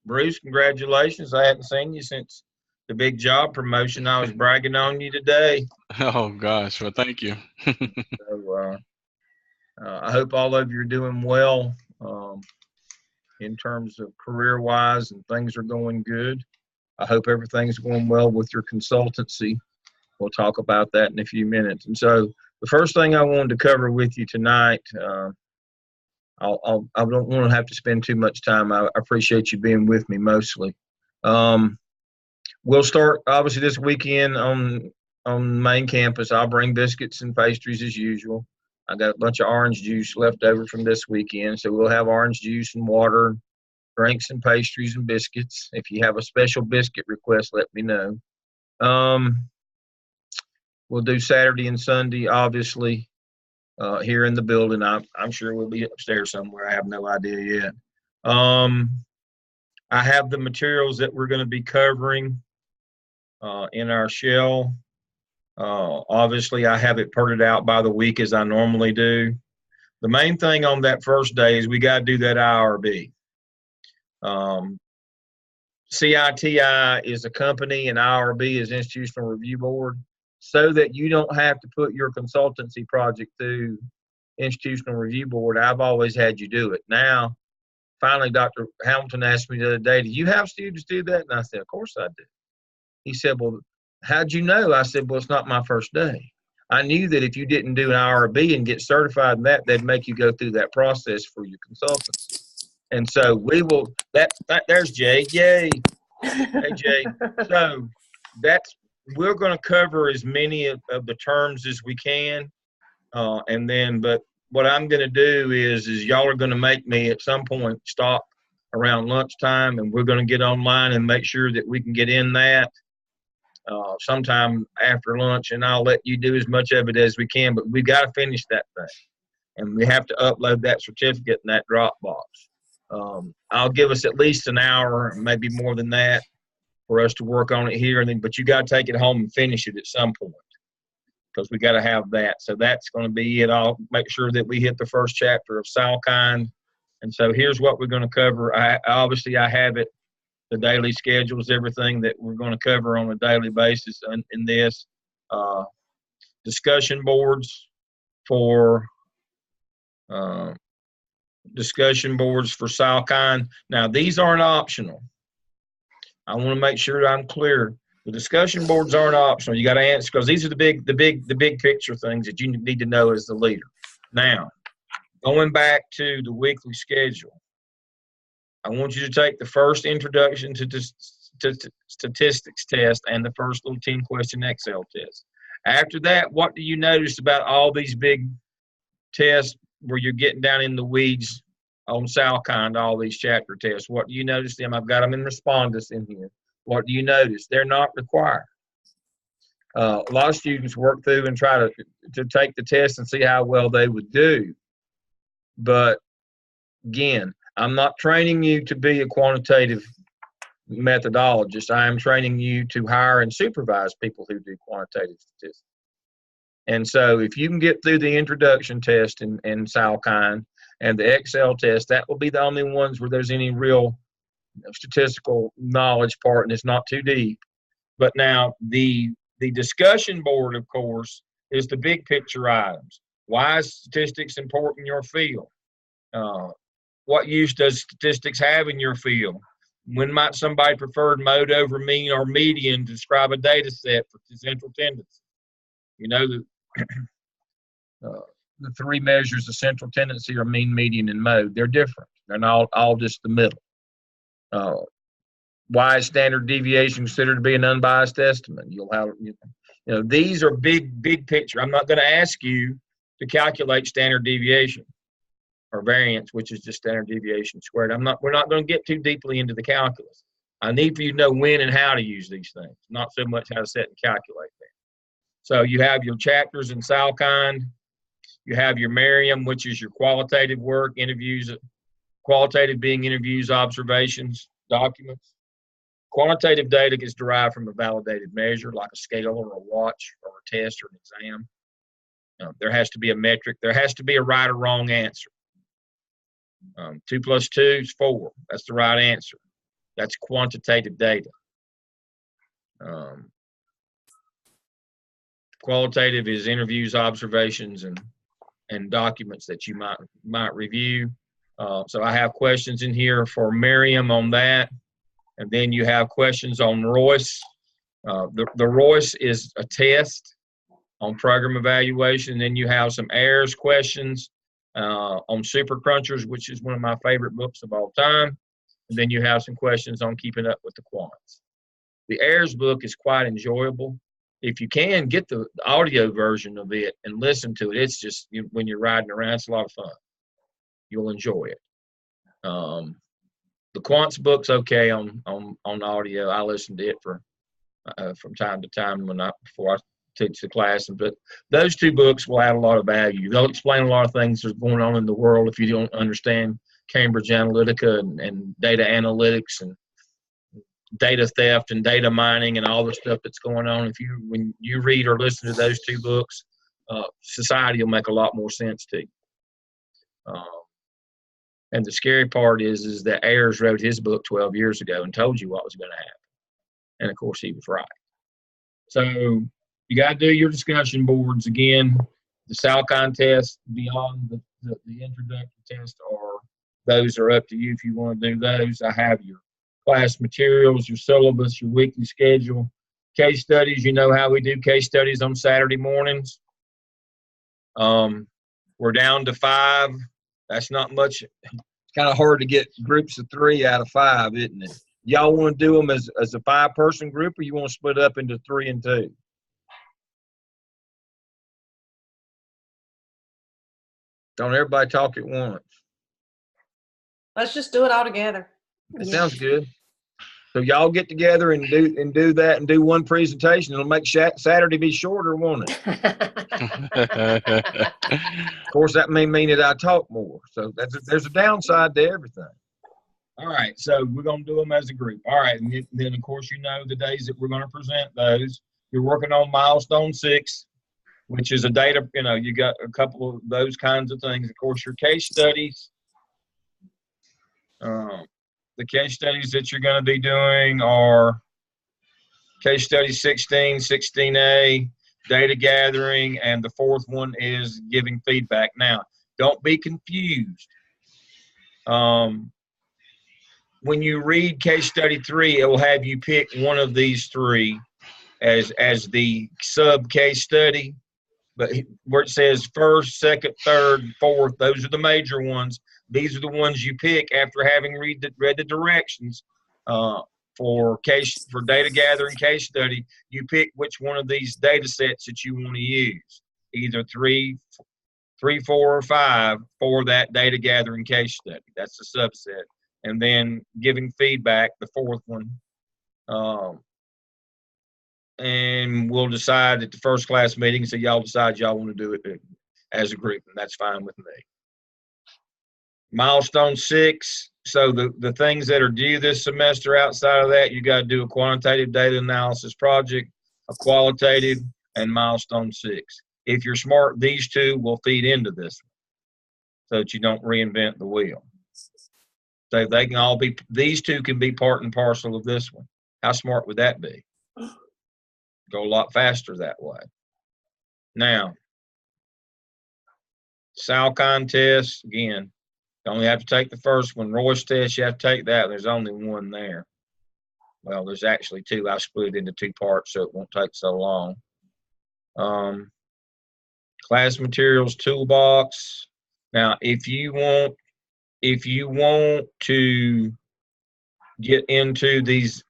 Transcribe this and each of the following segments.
Bruce, congratulations. I hadn't seen you since the big job promotion. I was bragging on you today. Oh gosh, well thank you. So I hope all of you are doing well in terms of career wise and things are going good. I hope everything's going well with your consultancy. We'll talk about that in a few minutes. And so the first thing I wanted to cover with you tonight, I don't want to have to spend too much time. I appreciate you being with me mostly. We'll start obviously this weekend on main campus. I'll bring biscuits and pastries as usual. I got a bunch of orange juice left over from this weekend, so we'll have orange juice and water, drinks and pastries and biscuits. If you have a special biscuit request, let me know. We'll do Saturday and Sunday, obviously, here in the building. I'm sure we'll be upstairs somewhere. I have no idea yet. I have the materials that we're going to be covering in our shell. Obviously, I have it parted out by the week as I normally do. The main thing on that first day is we got to do that IRB. CITI is a company and IRB is Institutional Review Board, so that you don't have to put your consultancy project through Institutional Review Board. I've always had you do it. Now, finally, Dr. Hamilton asked me the other day, do you have students do that? And I said, of course I do. He said, well, how'd you know? I said, well, it's not my first day. I knew that if you didn't do an IRB and get certified in that, they'd make you go through that process for your consultancy. And so we will, there's Jay. Yay. Hey, Jay. So we're going to cover as many of the terms as we can. But what I'm going to do is y'all are going to make me at some point stop around lunchtime, and we're going to get online and make sure that we can get in that sometime after lunch, and I'll let you do as much of it as we can, but we got to finish that thing, and we have to upload that certificate in that Dropbox. I'll give us at least an hour, maybe more than that, for us to work on it here, but you got to take it home and finish it at some point, because we got to have that. So that's going to be it. I'll make sure that we hit the first chapter of Salkind. And so here's what we're going to cover. Obviously I have it, the daily schedules, everything that we're going to cover on a daily basis in this. Discussion boards for Salkind. Now, these aren't optional. I want to make sure I'm clear. The discussion boards aren't optional. You got to answer, because these are the big picture things that you need to know as the leader. Now, going back to the weekly schedule, I want you to take the first introduction to statistics test and the first little 10-question Excel test. After that, what do you notice about all these big tests where you're getting down in the weeds on Salkind, all these chapter tests? What do you notice them? I've got them in respondents in here. What do you notice? They're not required. A lot of students work through and try to take the test and see how well they would do. But again, I'm not training you to be a quantitative methodologist. I am training you to hire and supervise people who do quantitative statistics. And so if you can get through the introduction test in Salkind and the Excel test, that will be the only ones where there's any real statistical knowledge part, and it's not too deep. But now the discussion board, of course, is the big picture items. Why is statistics important in your field? What use does statistics have in your field? When might somebody prefer mode over mean or median to describe a data set for central tendency? You know, the three measures of central tendency are mean, median, and mode. They're different. They're not all just the middle. Why is standard deviation considered to be an unbiased estimate? You'll have, these are big picture. I'm not going to ask you to calculate standard deviation or variance, which is just standard deviation squared. We're not going to get too deeply into the calculus. I need for you to know when and how to use these things, not so much how to set and calculate them. So you have your chapters in Salkind. You have your Merriam, which is your qualitative work, interviews, qualitative being interviews, observations, documents. Quantitative data gets derived from a validated measure like a scale or a watch or a test or an exam. There has to be a metric. There has to be a right or wrong answer. 2 + 2 is 4. That's the right answer. That's quantitative data. Qualitative is interviews, observations, and documents that you might review. So I have questions in here for Miriam on that. And then you have questions on Royce. The Royce is a test on program evaluation. And then you have some AIRS questions on Super Crunchers, which is one of my favorite books of all time. And then you have some questions on keeping up with the quants. The AIRS book is quite enjoyable. If you can, get the audio version of it and listen to it. It's just, when you're riding around, it's a lot of fun. You'll enjoy it. The quants book's okay on audio. I listen to it from time to time before I teach the class. But those two books will add a lot of value. They'll explain a lot of things that's going on in the world if you don't understand Cambridge Analytica and data analytics and data theft and data mining and all the stuff that's going on. When you read or listen to those two books, society will make a lot more sense to you. And the scary part is that Ayers wrote his book 12 years ago and told you what was going to happen. And of course, he was right. So you got to do your discussion boards again. The Salcon test beyond the introductory test, or those are up to you if you want to do those. I have your class materials, your syllabus, your weekly schedule, case studies. You know how we do case studies on Saturday mornings. We're down to 5. That's not much. It's kind of hard to get groups of 3 out of 5, isn't it? Y'all want to do them as a 5-person group, or you want to split up into 3 and 2? Don't everybody talk at once. Let's just do it all together. That sounds good. So y'all get together and do that and do one presentation. It'll make Saturday be shorter, won't it? Of course, that may mean that I talk more. So there's a downside to everything. All right, so we're going to do them as a group. All right, and then, of course, the days that we're going to present those. You're working on milestone 6, which is a data, you got a couple of those kinds of things. Of course, your case studies. The case studies that you're going to be doing are case study 16, 16A, data gathering, and the 4th one is giving feedback. Now, don't be confused. When you read case study 3, it will have you pick one of these 3 as the sub case study. But where it says 1st, 2nd, 3rd, 4th, those are the major ones. These are the ones you pick after having read the directions for data gathering case study. You pick which one of these data sets that you want to use, either 3, 4, or 5 for that data gathering case study. That's the subset. And then giving feedback, the 4th one. And we'll decide at the first class meeting, so y'all decide y'all want to do it as a group, and that's fine with me. Milestone 6, so the things that are due this semester outside of that, you got to do a quantitative data analysis project, a qualitative, and milestone 6. If you're smart, these 2 will feed into this one so that you don't reinvent the wheel. So they can all be, these 2 can be part and parcel of this one. How smart would that be? Go a lot faster that way. Now, Salcon test, again, you only have to take the first one. Royce test, you have to take that. There's only one there. Well, there's actually 2. I split it into 2 parts so it won't take so long. Class materials toolbox. Now, if you want to get into these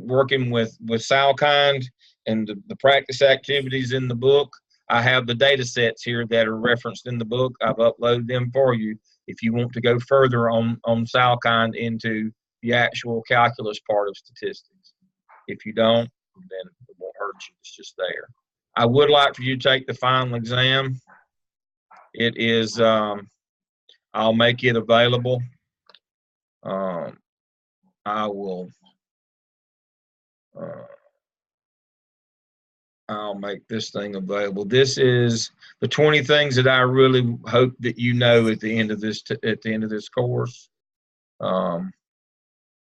working with Salcon and the practice activities in the book, I have the data sets here that are referenced in the book. I've uploaded them for you if you want to go further on Salcon into the actual calculus part of statistics. If you don't, then it won't hurt you. It's just there. I would like for you to take the final exam. It is, I'll make it available. I'll make this thing available. This is the 20 things that I really hope that you know at the end of this course.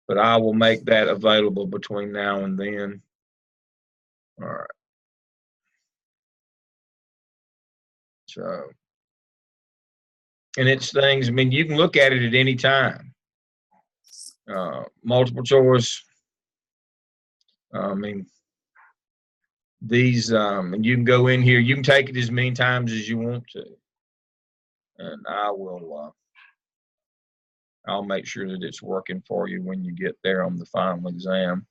but I will make that available between now and then. All right. So, and it's things, I mean, you can look at it at any time. Multiple choice. I mean, these, and you can go in here, you can take it as many times as you want to. And I'll make sure that it's working for you when you get there on the final exam.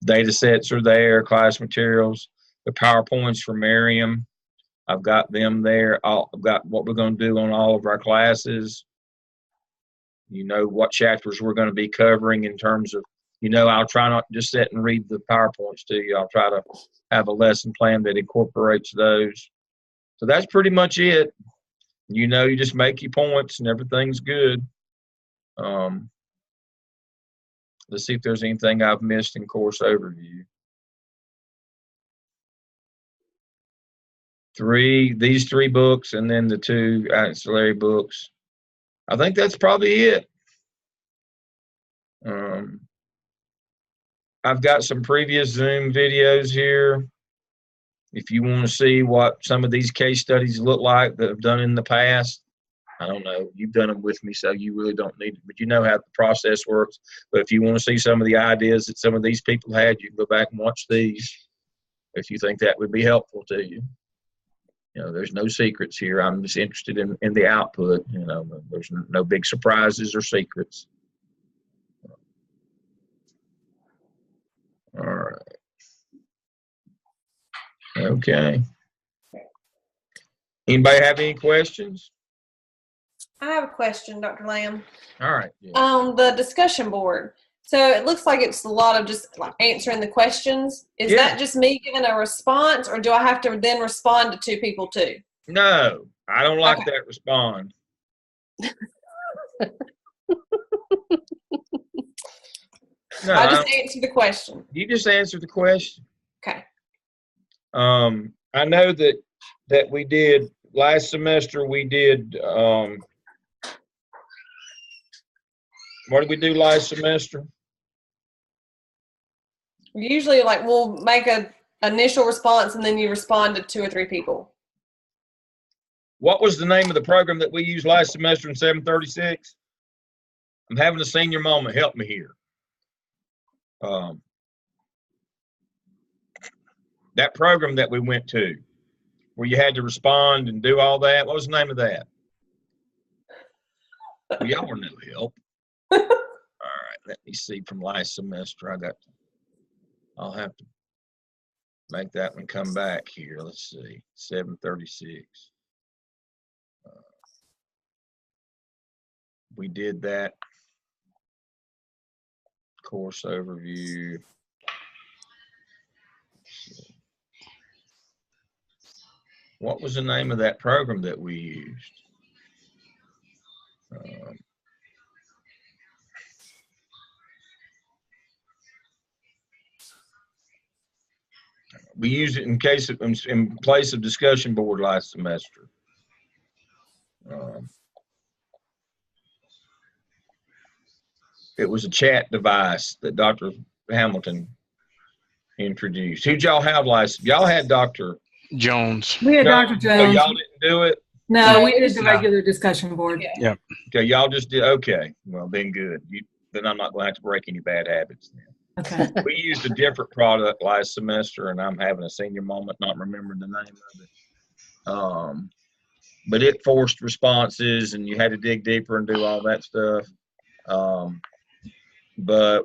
Data sets are there, class materials, the PowerPoints for Miriam. I've got them there. I've got what we're going to do on all of our classes. You know what chapters we're going to be covering in terms of, I'll try not to just sit and read the PowerPoints to you. I'll try to have a lesson plan that incorporates those. So that's pretty much it. You just make your points and everything's good. Let's see if there's anything I've missed in course overview. These three books and then the two ancillary books. I think that's probably it. I've got some previous Zoom videos here. If you want to see what some of these case studies look like that I've done in the past, I don't know. You've done them with me, so you really don't need it. But you know how the process works. But if you want to see some of the ideas that some of these people had, you can go back and watch these if you think that would be helpful to you. There's no secrets here. I'm just interested in the output. There's no big surprises or secrets. All right. Okay. Anybody have any questions? I have a question, Dr. Lamb. All right. Yeah. On the discussion board. So it looks like it's a lot of just like answering the questions. Is that just me giving a response, or do I have to then respond to two people too? No, I don't like that respond. No, I just answer the question. You just answer the question. Okay. I know that we did last semester. We did. What did we do last semester? Usually, we'll make an initial response and then you respond to two or three people. What was the name of the program that we used last semester in 736? I'm having a senior moment. Help me here. That program that we went to, where you had to respond and do all that. What was the name of that? Well, y'all were no help. All right, let me see from last semester. I'll have to make that one come back here. Let's see, 736. We did that course overview. What was the name of that program that we used? We used it in place of discussion board last semester. It was a chat device that Dr. Hamilton introduced. Who'd y'all have last? Y'all had Dr. Jones. We had Dr. Jones. So y'all didn't do it? No, we did the regular discussion board. Yeah. Okay, y'all just did. Okay, well then good. Then I'm not going to have to break any bad habits then. Okay. We used a different product last semester, and I'm having a senior moment not remembering the name of it. But it forced responses, and you had to dig deeper and do all that stuff. But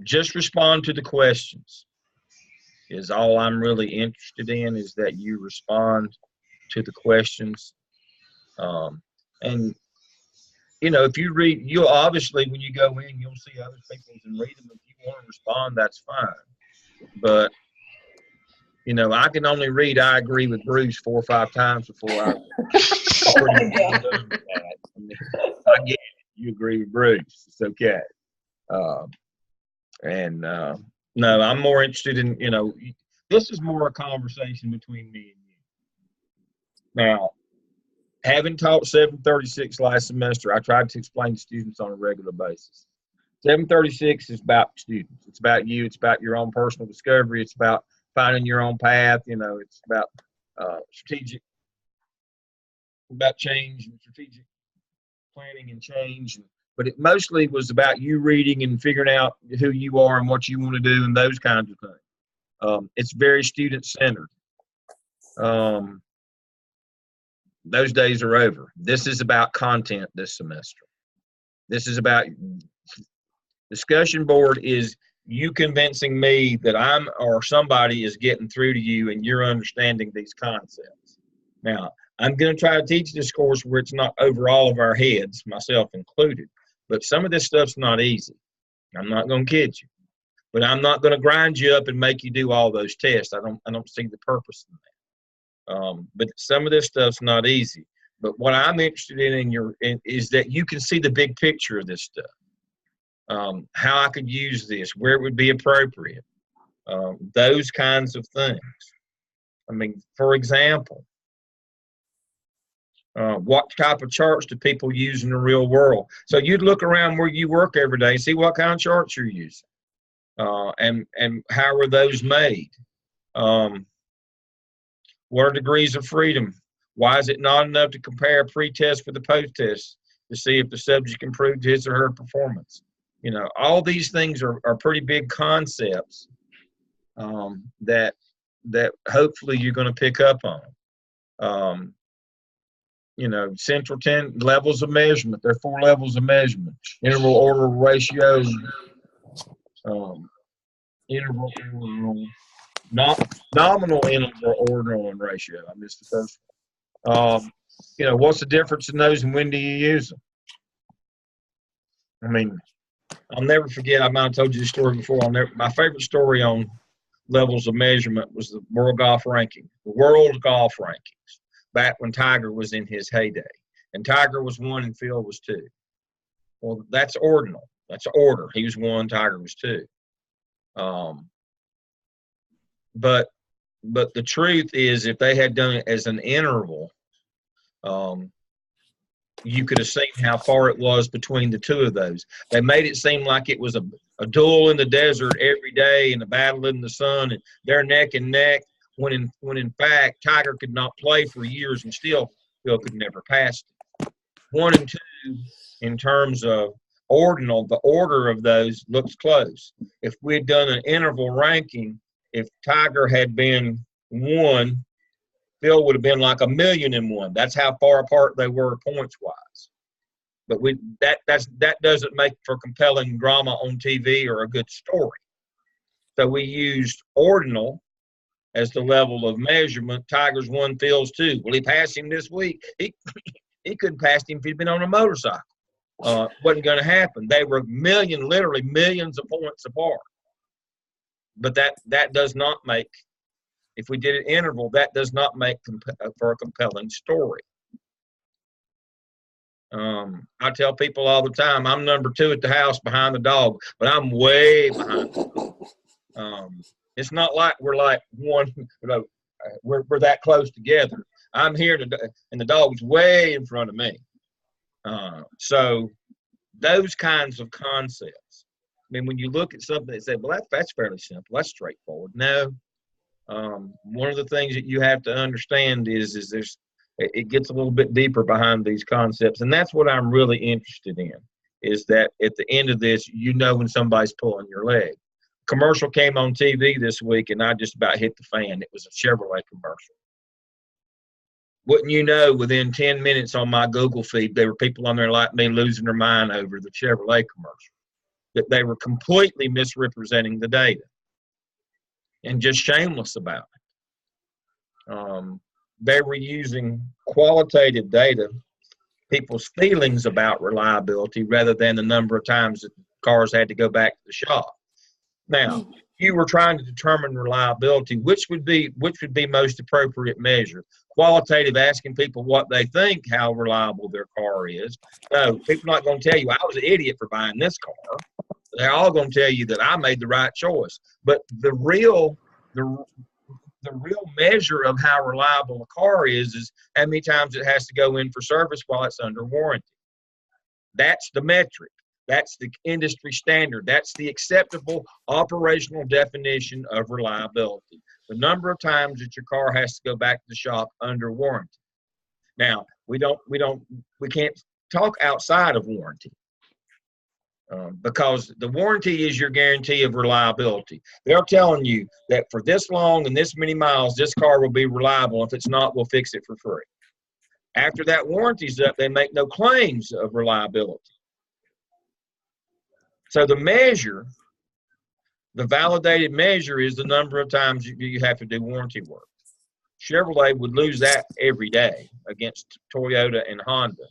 just respond to the questions is all I'm really interested in, is that you respond to the questions. And if you read, you'll obviously, when you go in, you'll see other people's and read them. If you want to respond, that's fine. But, I can only read I agree with Bruce 4 or 5 times before I get it. You agree with Bruce. It's okay. No, I'm more interested in, this is more a conversation between me and you. Now, having taught 736 last semester, I tried to explain to students on a regular basis. 736 is about students. It's about you. It's about your own personal discovery. It's about finding your own path. It's about strategic, about change and strategic planning and change. But it mostly was about you reading and figuring out who you are and what you want to do and those kinds of things. It's very student-centered. Those days are over. This is about content this semester. This is about discussion board is you convincing me that I'm or somebody is getting through to you and you're understanding these concepts. Now, I'm going to try to teach this course where it's not over all of our heads, myself included, but some of this stuff's not easy. I'm not going to kid you, but I'm not going to grind you up and make you do all those tests. I don't see the purpose in that. But some of this stuff's not easy. But what I'm interested in is that you can see the big picture of this stuff. How I could use this, where it would be appropriate, those kinds of things. I mean, for example, what type of charts do people use in the real world? So you'd look around where you work every day and see what kind of charts you're using, and how are those made? What are degrees of freedom? Why is it not enough to compare pre-test with the post-test to see if the subject improved his or her performance? All these things are pretty big concepts that hopefully you're going to pick up on. Central 10 levels of measurement. There are 4 levels of measurement. Interval, order, ratio, nominal interval, ordinal, and ratio. I missed the first one. What's the difference in those and when do you use them? I mean, I'll never forget, I might have told you this story before. My favorite story on levels of measurement was the world golf ranking, the world golf rankings, back when Tiger was in his heyday. And Tiger was 1 and Phil was 2. Well, that's ordinal. That's order. He was 1, Tiger was 2. But the truth is, if they had done it as an interval, you could have seen how far it was between the 2 of those. They made it seem like it was a duel in the desert every day and a battle in the sun, and they're neck and neck, when in fact Tiger could not play for years and still Phil could never pass it. 1 and 2, in terms of ordinal, the order of those looks close. If we'd done an interval ranking, if Tiger had been 1, Phil would have been like 1,000,001. That's how far apart they were points wise. But that doesn't make for compelling drama on TV or a good story. So we used ordinal as the level of measurement. Tiger's 1, Phil's 2. Well, he passed him this week. He couldn't pass him if he'd been on a motorcycle. Wasn't going to happen. They were literally millions of points apart. But that does not make, if we did an interval, that does not make for a compelling story. I tell people all the time, I'm number 2 at the house behind the dog, but I'm way behind. It's not like we're like one, we're that close together. I'm here today, and the dog's way in front of me. So those kinds of concepts. I mean, when you look at something and say, well, that's fairly simple, that's straightforward. No. One of the things that you have to understand is it gets a little bit deeper behind these concepts, and that's what I'm really interested in, is that at the end of this, when somebody's pulling your leg. Commercial came on TV this week, and I just about hit the fan. It was a Chevrolet commercial. Wouldn't you know, within 10 minutes on my Google feed, there were people on there like me losing their mind over the Chevrolet commercial, that they were completely misrepresenting the data and just shameless about it. They were using qualitative data, people's feelings about reliability, rather than the number of times that cars had to go back to the shop. Now, you were trying to determine reliability, which would be most appropriate measure. Qualitative, asking people what they think, how reliable their car is. No, people are not going to tell you, I was an idiot for buying this car. They're all going to tell you that I made the right choice. But the the real measure of how reliable a car is how many times it has to go in for service while it's under warranty. That's the metric. That's the industry standard. That's the acceptable operational definition of reliability. The number of times that your car has to go back to the shop under warranty. Now, we can't talk outside of warranty. Because the warranty is your guarantee of reliability. They're telling you that for this long and this many miles, this car will be reliable. If it's not, we'll fix it for free. After that warranty's up, they make no claims of reliability. So the measure, the validated measure, is the number of times you have to do warranty work. Chevrolet would lose that every day against Toyota and Honda.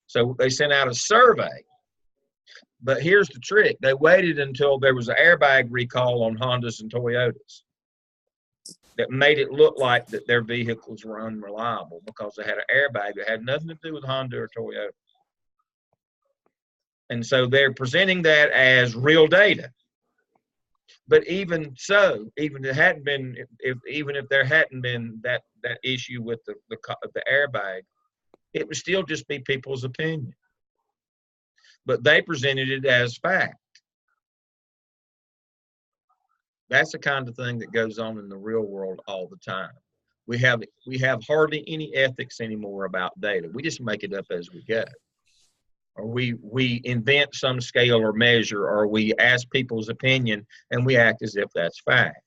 So they sent out a survey. But here's the trick. They waited until there was an airbag recall on Hondas and Toyotas that made it look like that their vehicles were unreliable because they had an airbag that had nothing to do with Honda or Toyota. And so they're presenting that as real data. But even so, even if there hadn't been that issue with the airbag, it would still just be people's opinion. But they presented it as fact. That's the kind of thing that goes on in the real world all the time. We have hardly any ethics anymore about data. We just make it up as we go. Or we invent some scale or measure, or we ask people's opinion and we act as if that's fact.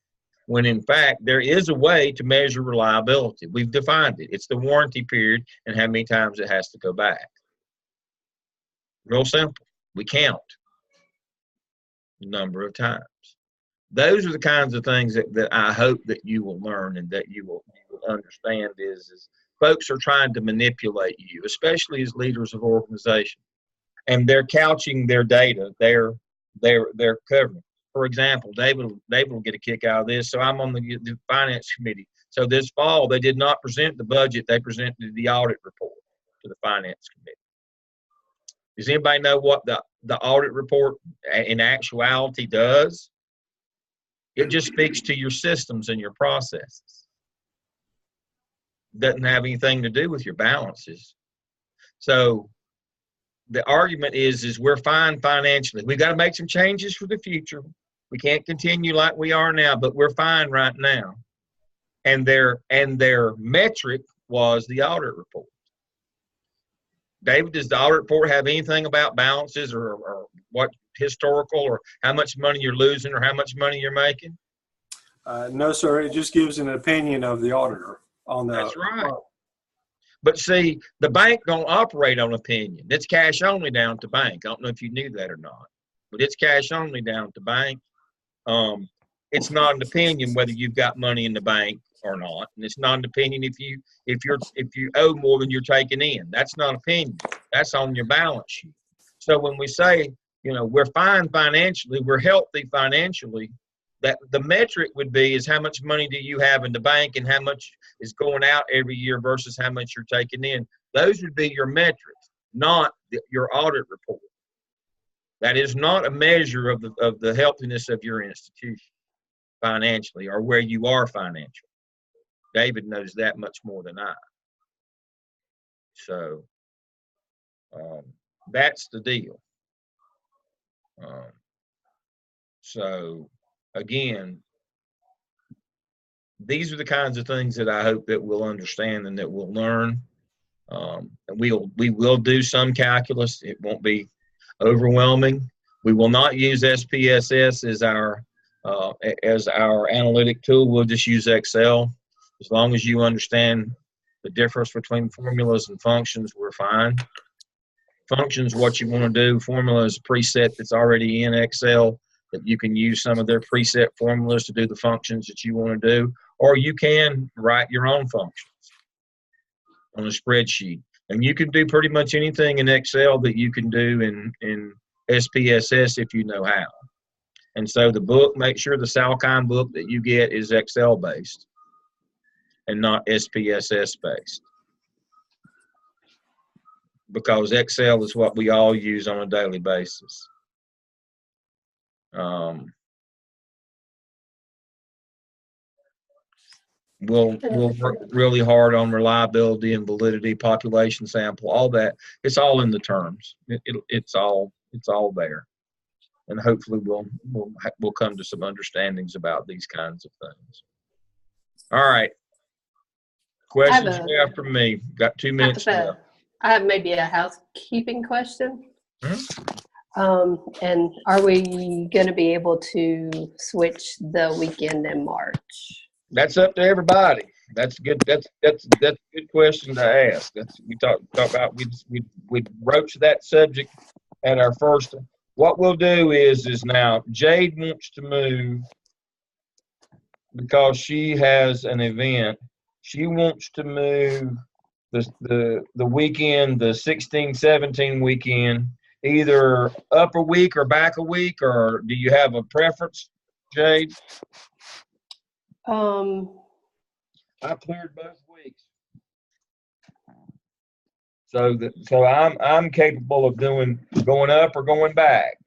When in fact, there is a way to measure reliability. We've defined it. It's the warranty period and how many times it has to go back. Real simple. We count the number of times. Those are the kinds of things that I hope that you will learn and that you will understand is folks are trying to manipulate you, especially as leaders of organizations. And they're couching their data, they're covering. For example, David will get a kick out of this. So I'm on the finance committee. So this fall, they did not present the budget. They presented the audit report to the finance committee. Does anybody know what the audit report in actuality does? It just speaks to your systems and your processes. Doesn't have anything to do with your balances. So the argument is we're fine financially. We've got to make some changes for the future. We can't continue like we are now, but we're fine right now. And their metric was the audit report. David, does the audit report have anything about balances or what historical or how much money you're losing or how much money you're making? No, sir. It just gives an opinion of the auditor on that. That's right. But see, the bank don't operate on opinion. It's cash only down to bank. I don't know if you knew that or not, but it's cash only down to bank. It's not an opinion whether you've got money in the bank or not, and it's not an opinion if you owe more than you're taking in. That's not opinion. That's on your balance sheet. So when we say, we're fine financially, we're healthy financially, that the metric would be is how much money do you have in the bank and how much is going out every year versus how much you're taking in. Those would be your metrics, not your audit report. That is not a measure of the healthiness of your institution financially or where you are financially. David knows that much more than I. So that's the deal. So again, these are the kinds of things that I hope that we'll understand and that we'll learn. And we will do some calculus. It won't be overwhelming. We will not use SPSS as our analytic tool. We'll just use Excel. As long as you understand the difference between formulas and functions, we're fine. Functions, what you want to do. Formula is a preset that's already in Excel that you can use some of their preset formulas to do the functions that you want to do, or you can write your own functions on a spreadsheet. And you can do pretty much anything in Excel that you can do in SPSS if you know how. And so the book, make sure the Salkine book that you get is Excel based and not SPSS based, because Excel is what we all use on a daily basis. We'll work really hard on reliability and validity, population sample, all that. It's all in the terms. It's all there, and hopefully we'll come to some understandings about these kinds of things. All right. Questions you have from me? Got 2 minutes left. I have maybe a housekeeping question. Hmm? And are we going to be able to switch the weekend in March? That's up to everybody. That's good. That's a good question to ask. We talk about. We broached that subject at our first. What we'll do is now Jade wants to move because she has an event. She wants to move the weekend, the 16-17 weekend, either up a week or back a week, or do you have a preference, Jade? I cleared both weeks. So I'm capable of going up or going back.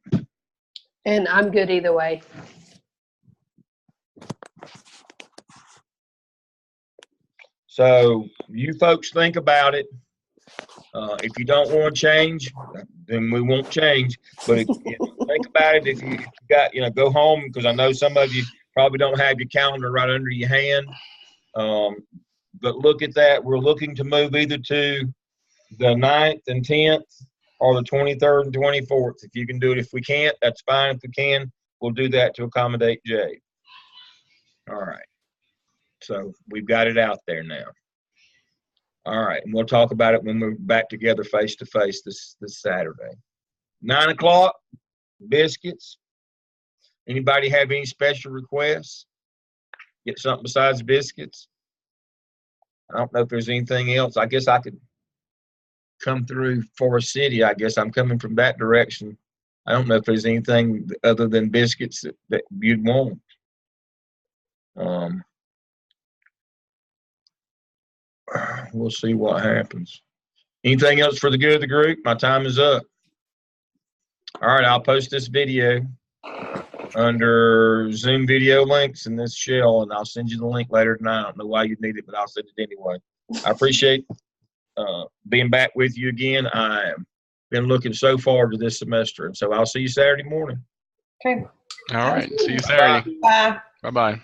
And I'm good either way. So you folks think about it. If you don't want to change, then we won't change. But if think about it. If you got, go home, because I know some of you probably don't have your calendar right under your hand. But look at that. We're looking to move either to the 9th and 10th or the 23rd and 24th. If you can do it. If we can't, that's fine. If we can, we'll do that to accommodate Jay. All right. So we've got it out there now. All right. And we'll talk about it when we're back together face-to-face this Saturday. 9 o'clock, biscuits. Anybody have any special requests? Get something besides biscuits? I don't know if there's anything else. I guess I could come through Forest City. I guess I'm coming from that direction. I don't know if there's anything other than biscuits that you'd want. We'll see what happens. Anything else for the good of the group? My time is up. All right, I'll post this video under Zoom video links in this shell, and I'll send you the link later tonight. I don't know why you need it, but I'll send it anyway. I appreciate being back with you again. I've been looking so forward to this semester, and so I'll see you Saturday morning. Okay. All right. See you Saturday. Bye. Bye-bye.